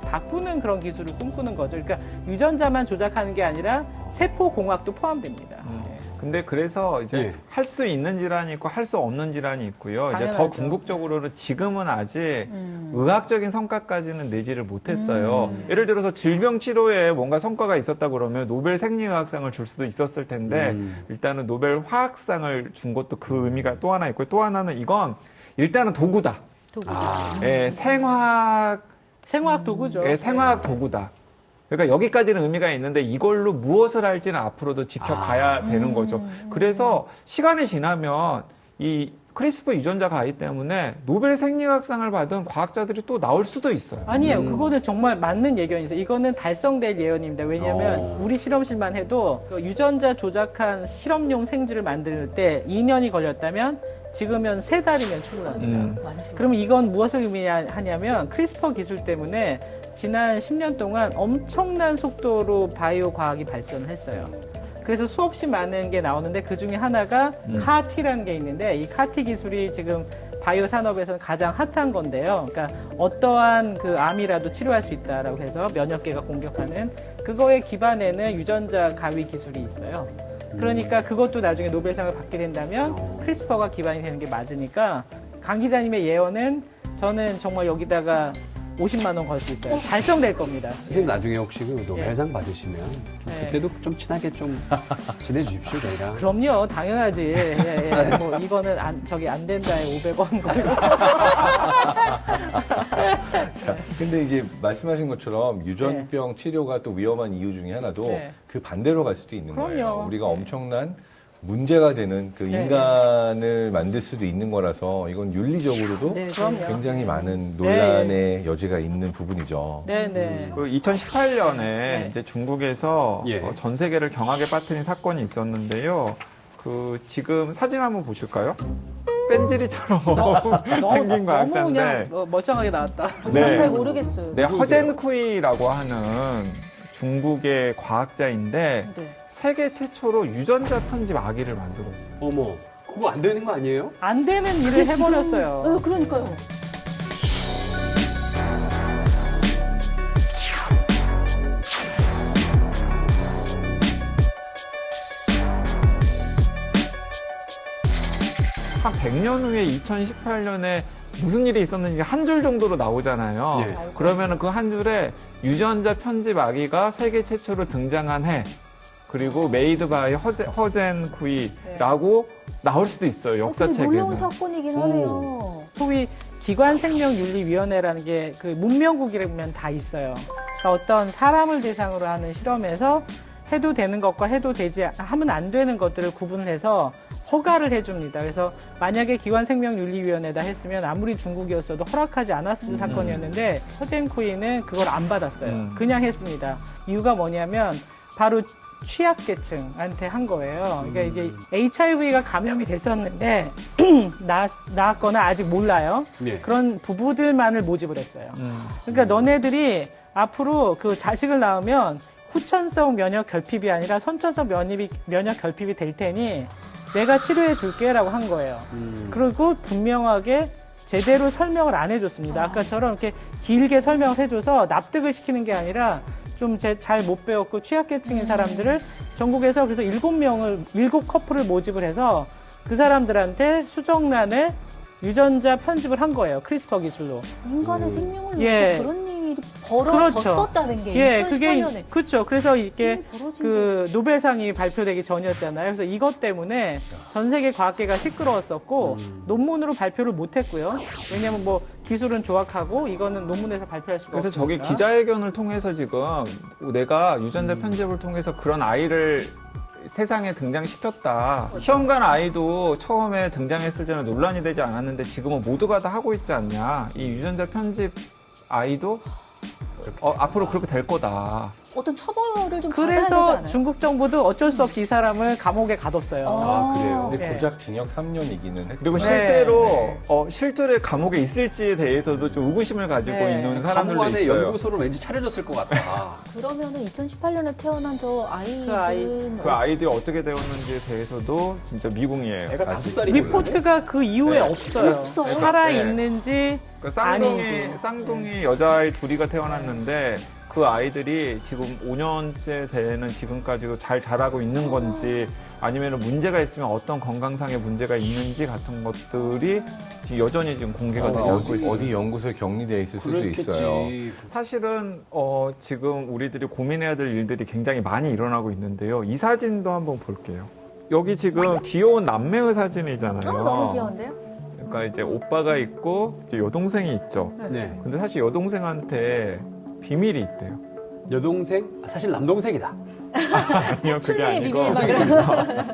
바꾸는 그런 기술을 꿈꾸는 거죠. 그러니까 유전자만 조작하는 게 아니라 세포공학도 포함됩니다. 예. 근데 그래서 이제 예. 할 수 있는 질환이 있고 할 수 없는 질환이 있고요. 이제 더 당연하죠. 궁극적으로는 지금은 아직 의학적인 성과까지는 내지를 못했어요. 예를 들어서 질병 치료에 뭔가 성과가 있었다 그러면 노벨 생리의학상을 줄 수도 있었을 텐데 일단은 노벨 화학상을 준 것도 그 의미가 또 하나 있고 또 하나는 이건 일단은 도구다. 예, 생화학 도구죠. 예, 생화학 도구다. 그러니까 여기까지는 의미가 있는데 이걸로 무엇을 할지는 앞으로도 지켜가야 되는 거죠. 그래서 시간이 지나면 이 크리스퍼 유전자 가위 때문에 노벨 생리학상을 받은 과학자들이 또 나올 수도 있어요. 아니에요. 그거는 정말 맞는 예견이세요. 이거는 달성될 예언입니다. 왜냐하면 우리 실험실만 해도 그 유전자 조작한 실험용 생쥐를 만들 때 2년이 걸렸다면 지금은 3달이면 충분합니다. 그러면 이건 무엇을 의미하냐면 크리스퍼 기술 때문에 지난 10년 동안 엄청난 속도로 바이오 과학이 발전을 했어요. 그래서 수없이 많은 게 나오는데 그 중에 하나가 카티라는 게 있는데 이 카티 기술이 지금 바이오 산업에서는 가장 핫한 건데요. 그러니까 어떠한 그 암이라도 치료할 수 있다라고 해서 면역계가 공격하는 그거의 기반에는 유전자 가위 기술이 있어요. 그러니까 그것도 나중에 노벨상을 받게 된다면 크리스퍼가 기반이 되는 게 맞으니까 강 기자님의 예언은 저는 정말 여기다가 50만 원 걸 수 있어요. 달성될 겁니다. 선생님 나중에 혹시 그 노벨상 받으시면 좀 그때도 좀 친하게 좀 지내주십시오 저희랑. 그럼요, 당연하지. 뭐 이거는 안 된다에 500원 걸고. 근데 이제 말씀하신 것처럼 유전병 치료가 또 위험한 이유 중에 하나도 그 반대로 갈 수도 있는 그럼요. 거예요. 우리가 엄청난 문제가 되는 그 인간을 만들 수도 있는 거라서 이건 윤리적으로도 그럼요. 굉장히 많은 논란의 여지가 있는 부분이죠. 네네. 그 2018년에 이제 중국에서 예. 전 세계를 경악에 빠뜨린 사건이 있었는데요. 그 지금 사진 한번 보실까요? 뺀질이처럼 생긴 거 너무 같은데. 그냥 멀쩡하게 나왔다. 네. 잘 모르겠어요. 네, 허젠쿠이라고 하는 중국의 과학자인데 네. 세계 최초로 유전자 편집 아기를 만들었어요. 어머, 그거 안 되는 거 아니에요? 안 되는 일을 해버렸어요. 그러니까요. 한 100년 후에 2018년에 무슨 일이 있었는지 한 줄 정도로 나오잖아요. 예. 그러면 그 한 줄에 유전자 편집 아기가 세계 최초로 등장한 해, 그리고 메이드 바이 허젠쿠이라고 나올 수도 있어요. 되게 역사책에는. 놀라운 사건이긴 하네요. 소위 기관생명윤리위원회라는 게 그 문명국이라면 다 있어요. 그러니까 어떤 사람을 대상으로 하는 실험에서 해도 되는 것과 해도 하면 안 되는 것들을 구분해서 허가를 해줍니다. 그래서 만약에 기관생명윤리위원회에다 했으면 아무리 중국이었어도 허락하지 않았을 사건이었는데 허젠쿠이는 그걸 안 받았어요. 그냥 했습니다. 이유가 뭐냐면 바로 취약계층한테 한 거예요. 그러니까 이게 HIV가 감염이 됐었는데 나았거나 아직 몰라요. 네. 그런 부부들만을 모집을 했어요. 그러니까 너네들이 앞으로 그 자식을 낳으면 후천성 면역 결핍이 아니라 선천성 면역 결핍이 될 테니 내가 치료해 줄게라고 한 거예요. 그리고 분명하게 제대로 설명을 안 해줬습니다. 아까처럼 이렇게 길게 설명을 해줘서 납득을 시키는 게 아니라 좀 잘 못 배웠고 취약계층인 사람들을 전국에서 그래서 7커플을 모집을 해서 그 사람들한테 수정란에 유전자 편집을 한 거예요. 크리스퍼 기술로. 인간의 생명을 놓고 예. 그런 일이 벌어졌었다는 게 2018년에. 그렇죠. 그래서 이게 벌어진 그 노벨상이 발표되기 전이었잖아요. 그래서 이것 때문에 전 세계 과학계가 시끄러웠었고 논문으로 발표를 못했고요. 왜냐하면 뭐 기술은 조악하고 이거는 논문에서 발표할 수가 그래서 없으니까. 저기 기자회견을 통해서 지금 내가 유전자 편집을 통해서 그런 아이를 세상에 등장시켰다. 시험관 아이도 처음에 등장했을 때는 논란이 되지 않았는데 지금은 모두가 다 하고 있지 않냐. 이 유전자 편집 아이도 앞으로 그렇게 될 거다. 어떤 처벌을 좀 받아야 되지 그래서 않아요? 중국 정부도 어쩔 수 없이 이 사람을 감옥에 가뒀어요. 그래요. 근데 네. 고작 징역 3년이기는 했죠. 그리고 네. 실제로 실제로 감옥에 있을지에 대해서도 좀 의구심을 가지고 네. 있는 감옥 사람들도 안에 있어요. 연구소를 왠지 차려줬을 것 같다. 그러면은 2018년에 태어난 저 아이들은 그 아이들이 어떻게 되었는지에 대해서도 진짜 미궁이에요. 애가 아직. 5살이 리포트가 그 이후에 네. 없어요. 없어요? 살아있는지 그 아닌지. 쌍둥이 여자아이 둘이가 태어났는데 그 아이들이 지금 5년째 되는 지금까지도 잘 자라고 있는 건지 아니면 문제가 있으면 어떤 건강상의 문제가 있는지 같은 것들이 지금 여전히 지금 공개가 되지 않고 있어요. 어디 연구소에 격리되어 있을 수도 그렇겠지. 있어요. 사실은 지금 우리들이 고민해야 될 일들이 굉장히 많이 일어나고 있는데요. 이 사진도 한번 볼게요. 여기 지금 귀여운 남매의 사진이잖아요. 너무 귀여운데요? 그러니까 이제 오빠가 있고 이제 여동생이 있죠. 네. 근데 사실 여동생한테 비밀이 있대요. 여동생? 사실 남동생이다. 아니요, 그게 출생의 아니고 비밀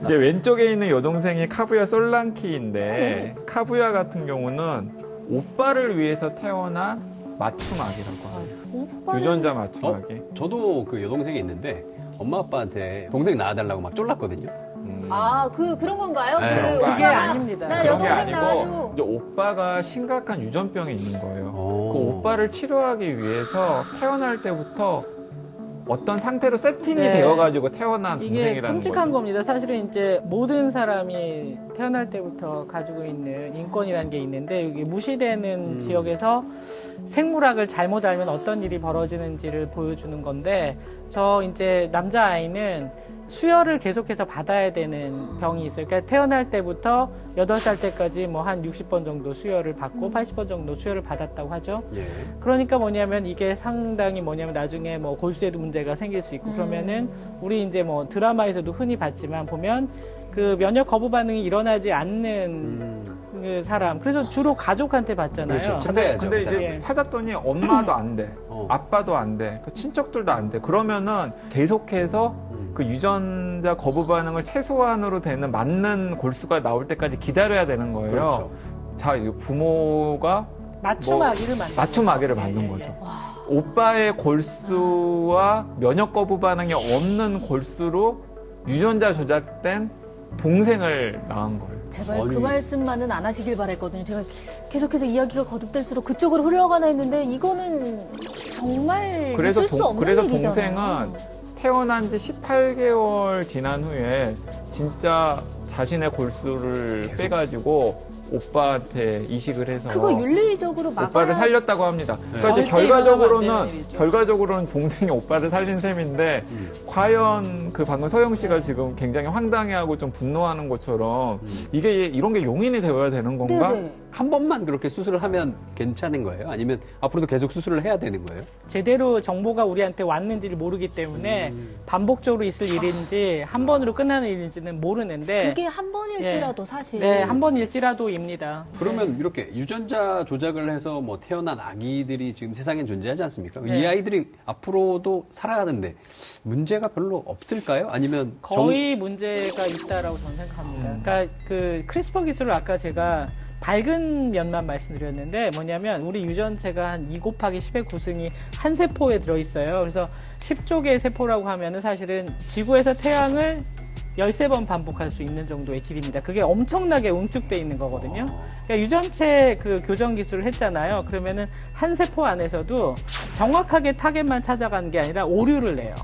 이제 왼쪽에 있는 여동생이 카부야 솔랑키인데 카부야 같은 경우는 오빠를 위해서 태어난 맞춤아기라고 합니다. 오빠 유전자 맞춤아기. 저도 그 여동생이 있는데 엄마 아빠한테 동생 낳아달라고 막 쫄랐거든요. 그런 건가요? 네, 그 그거 그게 오빠가 아닙니다. 나 그런 게 여동생 낳아줘. 아니고 이제 오빠가 심각한 유전병이 있는 거예요. 오. 그 오빠를 치료하기 위해서 태어날 때부터 어떤 상태로 세팅이 네. 되어가지고 태어난 이게 동생이라는 끔찍한 거죠. 겁니다. 사실은 이제 모든 사람이 태어날 때부터 가지고 있는 인권이라는 게 있는데 이게 무시되는 지역에서 생물학을 잘못 알면 어떤 일이 벌어지는지를 보여주는 건데 저 이제 남자아이는 수혈을 계속해서 받아야 되는 병이 있어요. 그러니까 태어날 때부터 8살 때까지 뭐 한 60번 정도 수혈을 받고 80번 정도 수혈을 받았다고 하죠. 예. 그러니까 뭐냐면 이게 상당히 뭐냐면 나중에 뭐 골수에도 문제가 생길 수 있고 그러면은 우리 이제 뭐 드라마에서도 흔히 봤지만 보면 그 면역 거부 반응이 일어나지 않는 그 사람. 그래서 주로 가족한테 받잖아요. 그렇죠. 근데 찾아야죠. 이제 예. 찾았더니 엄마도 안 돼, 아빠도 안 돼, 그 친척들도 안 돼. 그러면은 계속해서 그 유전자 거부 반응을 최소한으로 되는 맞는 골수가 나올 때까지 기다려야 되는 거예요. 그렇죠. 자, 이 부모가 맞춤 아기를 만든 맞춤 거죠. 아기를 예, 만든 예, 거죠. 예. 오빠의 골수와 면역 거부 반응이 없는 골수로 유전자 조작된 동생을 낳은 거예요. 제발 그 아니. 말씀만은 안 하시길 바랬거든요. 제가 계속해서 이야기가 거듭될수록 그쪽으로 흘러가나 했는데 이거는 정말 있을 수 없는 그래서 일이잖아요. 동생은 태어난 지 18개월 지난 후에 진짜 자신의 골수를 빼가지고 오빠한테 이식을 해서 그거 윤리적으로 막아야 오빠를 살렸다고 합니다. 그러니까 이제 절대 일어나면 안 되는 일이죠. 결과적으로는 동생이 오빠를 살린 셈인데 과연 그 방금 서영 씨가 지금 굉장히 황당해하고 좀 분노하는 것처럼 이게 이런 게 용인이 되어야 되는 건가? 네네. 한 번만 그렇게 수술을 하면 괜찮은 거예요? 아니면 앞으로도 계속 수술을 해야 되는 거예요? 제대로 정보가 우리한테 왔는지를 모르기 때문에 반복적으로 있을 일인지 한 번으로 끝나는 일인지는 모르는데 그게 한 번일지라도 사실 네, 한 번일지라도입니다. 그러면 이렇게 유전자 조작을 해서 뭐 태어난 아기들이 지금 세상에 존재하지 않습니까? 네. 이 아이들이 앞으로도 살아가는데 문제가 별로 없을까요? 아니면 거의 문제가 있다라고 저는 생각합니다. 그러니까 그 크리스퍼 기술을 아까 제가 밝은 면만 말씀드렸는데 뭐냐면 우리 유전체가 한 2 곱하기 10의 구승이 한 세포에 들어있어요. 그래서 10조 개의 세포라고 하면은 사실은 지구에서 태양을 13번 반복할 수 있는 정도의 길이입니다. 그게 엄청나게 응축돼 있는 거거든요. 그러니까 유전체 그 교정 기술을 했잖아요. 그러면은 한 세포 안에서도 정확하게 타겟만 찾아가는 게 아니라 오류를 내요.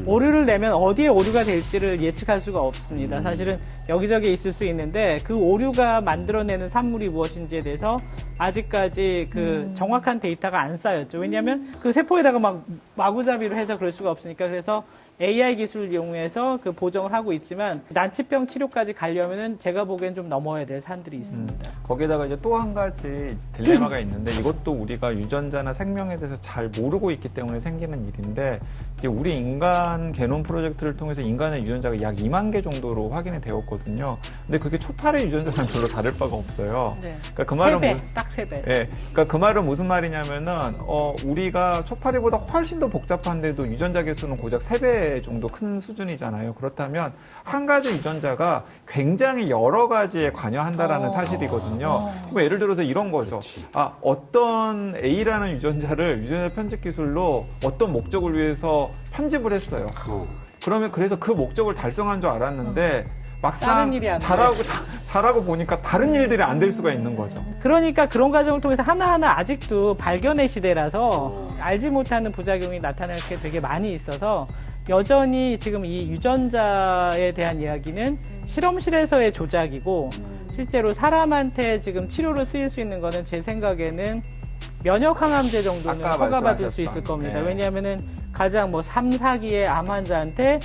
오류를 내면 어디에 오류가 될지를 예측할 수가 없습니다. 사실은 여기저기 있을 수 있는데 그 오류가 만들어내는 산물이 무엇인지에 대해서 아직까지 그 정확한 데이터가 안 쌓였죠. 왜냐하면 그 세포에다가 막 마구잡이로 해서 그럴 수가 없으니까. 그래서 AI 기술을 이용해서 그 보정을 하고 있지만 난치병 치료까지 가려면은 제가 보기엔 좀 넘어야 될 산들이 있습니다. 거기다가 이제 또 한 가지 딜레마가 있는데 이것도 우리가 유전자나 생명에 대해서 잘 모르고 있기 때문에 생기는 일인데 이게 우리 인간 게놈 프로젝트를 통해서 인간의 유전자가 약 2만 개 정도로 확인이 되었거든요. 근데 그게 초파리 유전자랑 별로 다를 바가 없어요. 네. 그러니까 그 말은 3배, 딱 3배. 예, 그러니까 그 말은 무슨 말이냐면은 우리가 초파리보다 훨씬 더 복잡한데도 유전자 개수는 고작 3배 정도 큰 수준이잖아요. 그렇다면 한 가지 유전자가 굉장히 여러 가지에 관여한다라는 사실이거든요. 뭐 예를 들어서 이런 거죠. 아, 어떤 A라는 유전자를 유전자 편집 기술로 어떤 목적을 위해서 편집을 했어요. 그러면 그래서 그 목적을 달성한 줄 알았는데 막상 다른 일이 안 잘하고 보니까 다른 일들이 안 될 수가 있는 거죠. 그러니까 그런 과정을 통해서 하나하나 아직도 발견의 시대라서 알지 못하는 부작용이 나타날 게 되게 많이 있어서 여전히 지금 이 유전자에 대한 이야기는 실험실에서의 조작이고 실제로 사람한테 지금 치료로 쓰일 수 있는 거는 제 생각에는 면역 항암제 정도는 아까 허가받을 수 말씀하셨던, 있을 겁니다. 네. 왜냐하면은 가장 뭐 3, 4기의 암 환자한테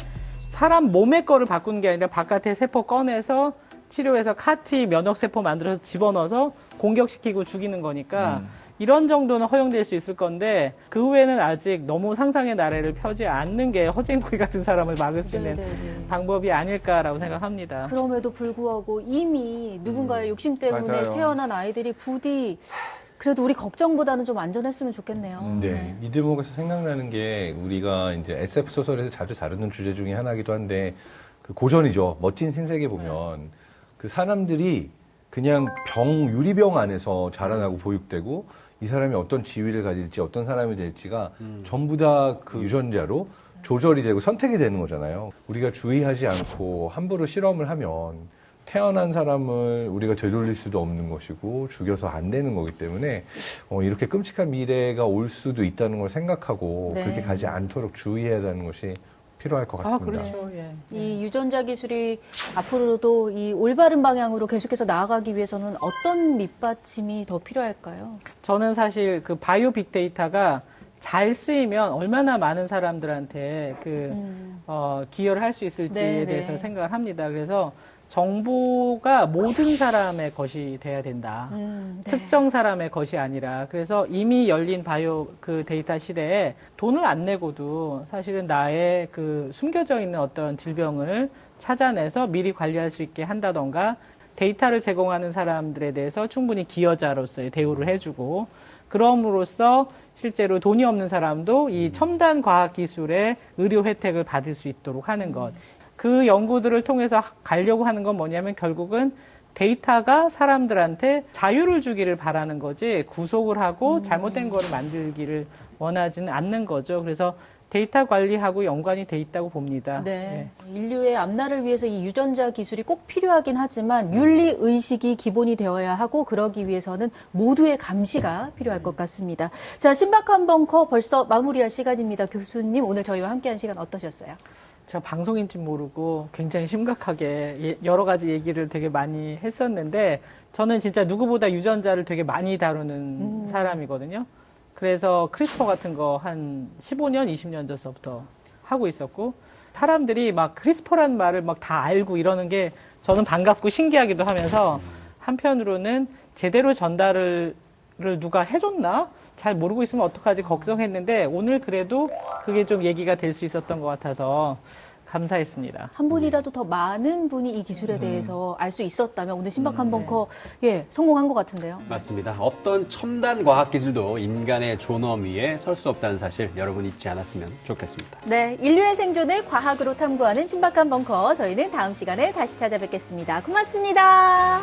사람 몸의 거를 바꾸는 게 아니라 바깥에 세포 꺼내서 치료해서 CAR-T 면역세포 만들어서 집어넣어서 공격시키고 죽이는 거니까 이런 정도는 허용될 수 있을 건데 그 후에는 아직 너무 상상의 나래를 펴지 않는 게 허진구이 같은 사람을 막을 수 있는 네네네. 방법이 아닐까라고 생각합니다. 그럼에도 불구하고 이미 누군가의 욕심 때문에 맞아요. 태어난 아이들이 부디 그래도 우리 걱정보다는 좀 안전했으면 좋겠네요. 네. 이 대목에서 생각나는 게 우리가 이제 SF 소설에서 자주 다루는 주제 중에 하나이기도 한데 그 고전이죠. 멋진 신세계 보면 그 사람들이 그냥 유리병 안에서 자라나고 보육되고 이 사람이 어떤 지위를 가질지 어떤 사람이 될지가 전부 다 그 유전자로 조절이 되고 선택이 되는 거잖아요. 우리가 주의하지 않고 함부로 실험을 하면 태어난 사람을 우리가 되돌릴 수도 없는 것이고 죽여서 안 되는 거기 때문에 이렇게 끔찍한 미래가 올 수도 있다는 걸 생각하고 네. 그렇게 가지 않도록 주의해야 하는 것이 필요할 것 같습니다. 그렇죠. 예. 이 유전자 기술이 앞으로도 이 올바른 방향으로 계속해서 나아가기 위해서는 어떤 밑받침이 더 필요할까요? 저는 사실 그 바이오 빅데이터가 잘 쓰이면 얼마나 많은 사람들한테 기여를 할 수 있을지에 네, 대해서 네. 생각을 합니다. 그래서 정보가 모든 사람의 것이 돼야 된다. 네. 특정 사람의 것이 아니라. 그래서 이미 열린 바이오 그 데이터 시대에 돈을 안 내고도 사실은 나의 그 숨겨져 있는 어떤 질병을 찾아내서 미리 관리할 수 있게 한다던가 데이터를 제공하는 사람들에 대해서 충분히 기여자로서의 대우를 해주고 그럼으로써 실제로 돈이 없는 사람도 이 첨단 과학 기술의 의료 혜택을 받을 수 있도록 하는 것. 그 연구들을 통해서 가려고 하는 건 뭐냐면 결국은 데이터가 사람들한테 자유를 주기를 바라는 거지 구속을 하고 잘못된 거를 만들기를 원하지는 않는 거죠. 그래서 데이터 관리하고 연관이 돼 있다고 봅니다. 네. 인류의 앞날을 위해서 이 유전자 기술이 꼭 필요하긴 하지만 윤리 의식이 기본이 되어야 하고 그러기 위해서는 모두의 감시가 필요할 것 같습니다. 자, 신박한 벙커 벌써 마무리할 시간입니다. 교수님, 오늘 저희와 함께한 시간 어떠셨어요? 제가 방송인 줄 모르고 굉장히 심각하게 여러 가지 얘기를 되게 많이 했었는데 저는 진짜 누구보다 유전자를 되게 많이 다루는 사람이거든요. 그래서 크리스퍼 같은 거 한 15년, 20년 전서부터 하고 있었고 사람들이 막 크리스퍼라는 말을 막 다 알고 이러는 게 저는 반갑고 신기하기도 하면서 한편으로는 제대로 전달을 누가 해줬나? 잘 모르고 있으면 어떡하지 걱정했는데 오늘 그래도 그게 좀 얘기가 될 수 있었던 것 같아서 감사했습니다. 한 분이라도 더 많은 분이 이 기술에 대해서 알 수 있었다면 오늘 신박한 벙커 성공한 것 같은데요. 맞습니다. 어떤 첨단 과학 기술도 인간의 존엄 위에 설 수 없다는 사실 여러분 잊지 않았으면 좋겠습니다. 네, 인류의 생존을 과학으로 탐구하는 신박한 벙커 저희는 다음 시간에 다시 찾아뵙겠습니다. 고맙습니다.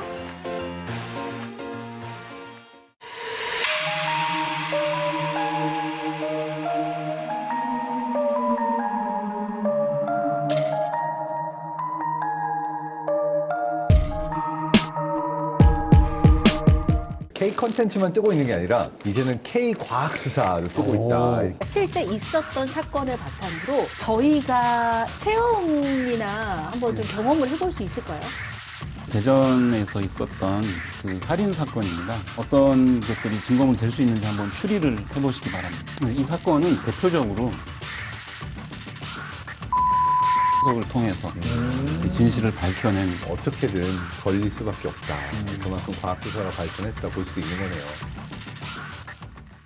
K 컨텐츠만 뜨고 있는 게 아니라 이제는 K 과학 수사도 뜨고 있다. 실제 있었던 사건을 바탕으로 저희가 체험이나 한번 좀 경험을 해볼 수 있을까요? 대전에서 있었던 그 살인 사건입니다. 어떤 것들이 증거물이 될 수 있는지 한번 추리를 해보시기 바랍니다. 이 사건은 대표적으로 수석을 통해서 이 진실을 밝혀낸 어떻게든 걸릴 수밖에 없다. 그만큼 과학 수사가 발전했다 볼 수 있는 거네요.